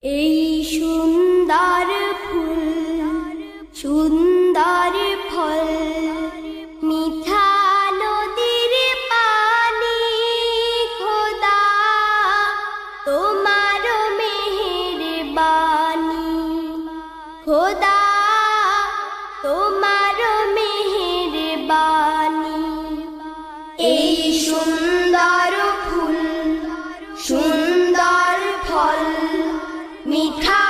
এই সুন্দর ফুল সুন্দর ফল মিঠা নদীর পানি খোদা তোমার মেহেরবানি খোদা তোমার মেহেরবানি এই সুন্দর ফুল সুন্দর ফল মিঠা